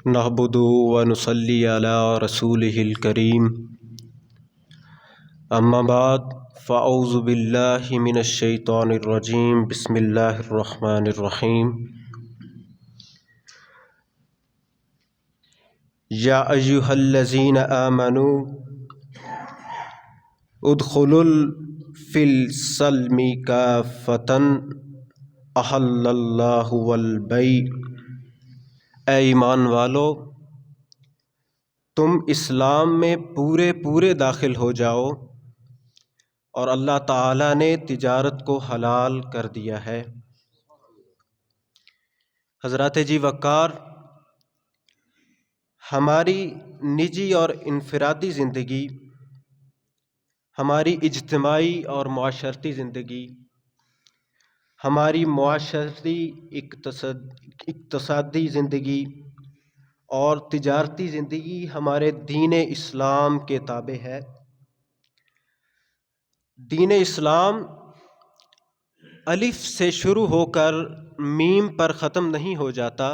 نحمده ونصلي على رسوله الكريم اما بعد فاعوذ باللہ من الشیطان الرجیم بسم اللہ الرحمن الرحیم یا ایہا الذین آمنوا ادخلوا فی السلم کافۃ احل اللہ البیع، اے ایمان والو تم اسلام میں پورے داخل ہو جاؤ اور اللہ تعالیٰ نے تجارت کو حلال کر دیا ہے۔ حضرات جی وقار، ہماری نجی اور انفرادی زندگی، ہماری اجتماعی اور معاشرتی زندگی، ہماری معاشرتی اقتصادی زندگی اور تجارتی زندگی ہمارے دین اسلام کے تابع ہے۔ دین اسلام الف سے شروع ہو کر میم پر ختم نہیں ہو جاتا۔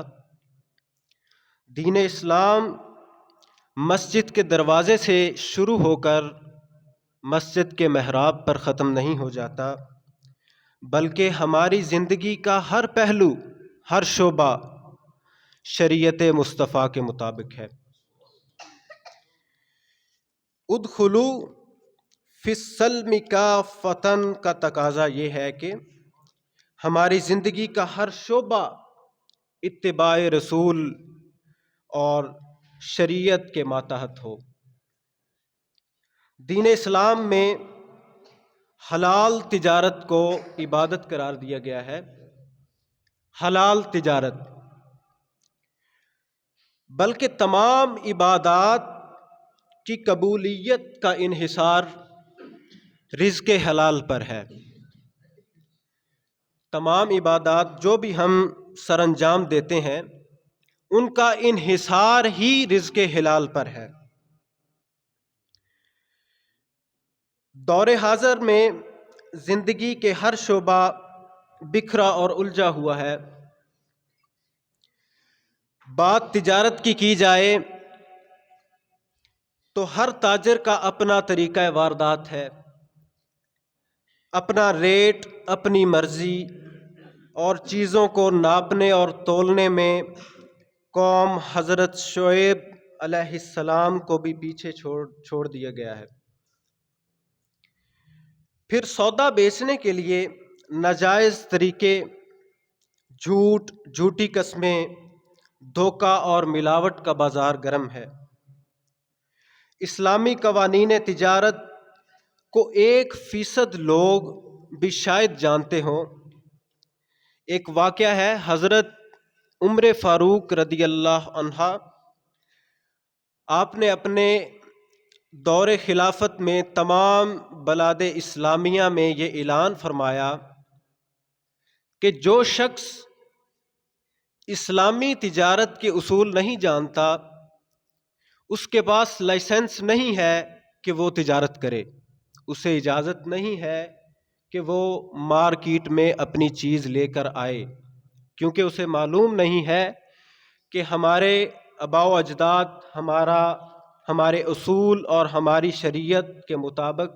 دین اسلام مسجد کے دروازے سے شروع ہو کر مسجد کے محراب پر ختم نہیں ہو جاتا، بلکہ ہماری زندگی کا ہر پہلو، ہر شعبہ شریعت مصطفیٰ کے مطابق ہے۔ ادخلوا فی السلم کافۃ کا تقاضا یہ ہے کہ ہماری زندگی کا ہر شعبہ اتباع رسول اور شریعت کے ماتحت ہو۔ دین اسلام میں حلال تجارت کو عبادت قرار دیا گیا ہے۔ حلال تجارت، بلکہ تمام عبادات کی قبولیت کا انحصار رزق حلال پر ہے۔ تمام عبادات جو بھی ہم سر انجام دیتے ہیں ان کا انحصار ہی رزق حلال پر ہے۔ دور حاضر میں زندگی کے ہر شعبہ بکھرا اور الجھا ہوا ہے۔ بات تجارت کی جائے تو ہر تاجر کا اپنا طریقہ واردات ہے، اپنا ریٹ، اپنی مرضی، اور چیزوں کو ناپنے اور تولنے میں قوم حضرت شعیب علیہ السلام کو بھی پیچھے چھوڑ دیا گیا ہے۔ پھر سودا بیچنے کے لیے ناجائز طریقے، جھوٹ، جھوٹی قسمیں، دھوکہ اور ملاوٹ کا بازار گرم ہے۔ اسلامی قوانین تجارت کو 1% لوگ بھی شاید جانتے ہوں۔ ایک واقعہ ہے، حضرت عمر فاروق رضی اللہ عنہ، آپ نے اپنے دور خلافت میں تمام بلاد اسلامیہ میں یہ اعلان فرمایا کہ جو شخص اسلامی تجارت کے اصول نہیں جانتا، اس کے پاس لائسنس نہیں ہے کہ وہ تجارت کرے، اسے اجازت نہیں ہے کہ وہ مارکیٹ میں اپنی چیز لے کر آئے، کیونکہ اسے معلوم نہیں ہے کہ ہمارے آباء و اجداد ہمارے اصول اور ہماری شریعت کے مطابق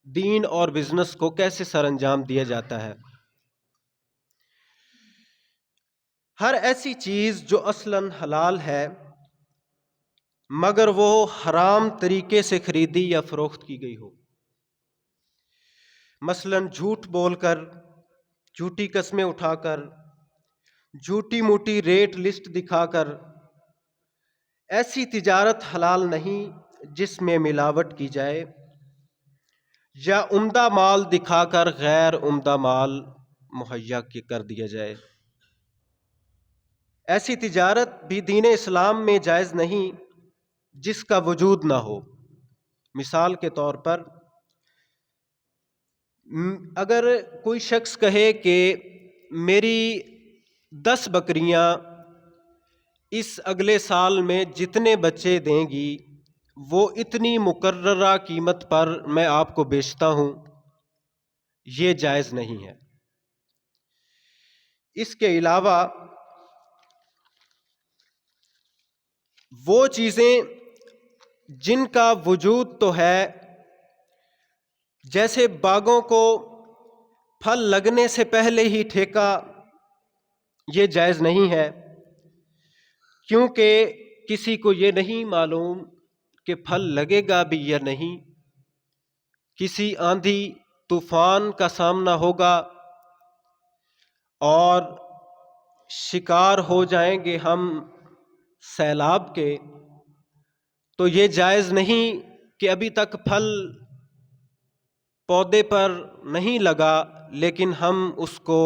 دین اور بزنس کو کیسے سر انجام دیا جاتا ہے۔ ہر ایسی چیز جو اصلاً حلال ہے مگر وہ حرام طریقے سے خریدی یا فروخت کی گئی ہو، مثلاً جھوٹ بول کر، جھوٹی قسمیں اٹھا کر، جھوٹی موٹی ریٹ لسٹ دکھا کر، ایسی تجارت حلال نہیں جس میں ملاوٹ کی جائے، یا عمدہ مال دکھا کر غیر عمدہ مال مہیا کر دیا جائے۔ ایسی تجارت بھی دین اسلام میں جائز نہیں جس کا وجود نہ ہو۔ مثال کے طور پر، اگر کوئی شخص کہے کہ میری 10 بکریاں اس اگلے سال میں جتنے بچے دیں گی وہ اتنی مقررہ قیمت پر میں آپ کو بیچتا ہوں، یہ جائز نہیں ہے۔ اس کے علاوہ وہ چیزیں جن کا وجود تو ہے، جیسے باغوں کو پھل لگنے سے پہلے ہی ٹھیکا، یہ جائز نہیں ہے، کیونکہ کسی کو یہ نہیں معلوم کہ پھل لگے گا بھی یا نہیں، کسی آندھی طوفان کا سامنا ہوگا اور شکار ہو جائیں گے ہم سیلاب کے، تو یہ جائز نہیں کہ ابھی تک پھل پودے پر نہیں لگا لیکن ہم اس کو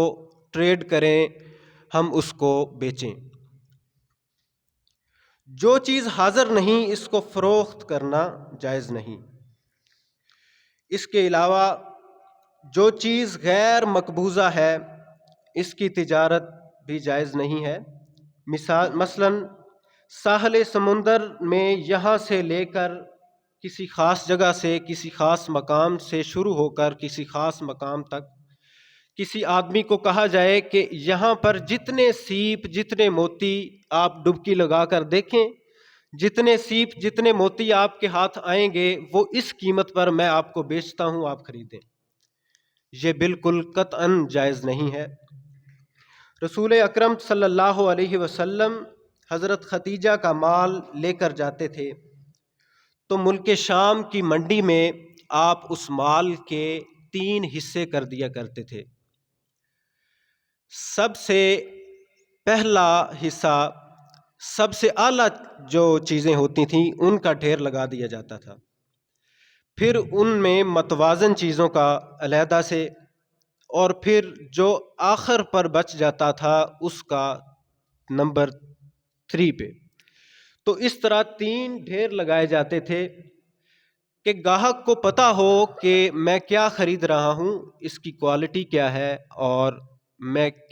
ٹریڈ کریں، ہم اس کو بیچیں۔ جو چیز حاضر نہیں اس کو فروخت کرنا جائز نہیں۔ اس کے علاوہ جو چیز غیر مقبوضہ ہے اس کی تجارت بھی جائز نہیں ہے۔ مثلاً ساحل سمندر میں یہاں سے لے کر کسی خاص جگہ سے، کسی خاص مقام سے شروع ہو کر کسی خاص مقام تک کسی آدمی کو کہا جائے کہ یہاں پر جتنے سیپ، جتنے موتی آپ ڈبکی لگا کر دیکھیں، جتنے سیپ، جتنے موتی آپ کے ہاتھ آئیں گے وہ اس قیمت پر میں آپ کو بیچتا ہوں، آپ خریدیں، یہ بالکل قطعاً جائز نہیں ہے۔ رسول اکرم صلی اللہ علیہ وسلم حضرت خدیجہ کا مال لے کر جاتے تھے تو ملک شام کی منڈی میں آپ اس مال کے 3 حصے کر دیا کرتے تھے۔ سب سے پہلا حصہ، سب سے اعلیٰ جو چیزیں ہوتی تھیں ان کا ڈھیر لگا دیا جاتا تھا، پھر ان میں متوازن چیزوں کا علیحدہ سے، اور پھر جو آخر پر بچ جاتا تھا اس کا نمبر 3 پہ۔ تو اس طرح 3 ڈھیر لگائے جاتے تھے کہ گاہک کو پتہ ہو کہ میں کیا خرید رہا ہوں، اس کی کوالٹی کیا ہے اور میں کیا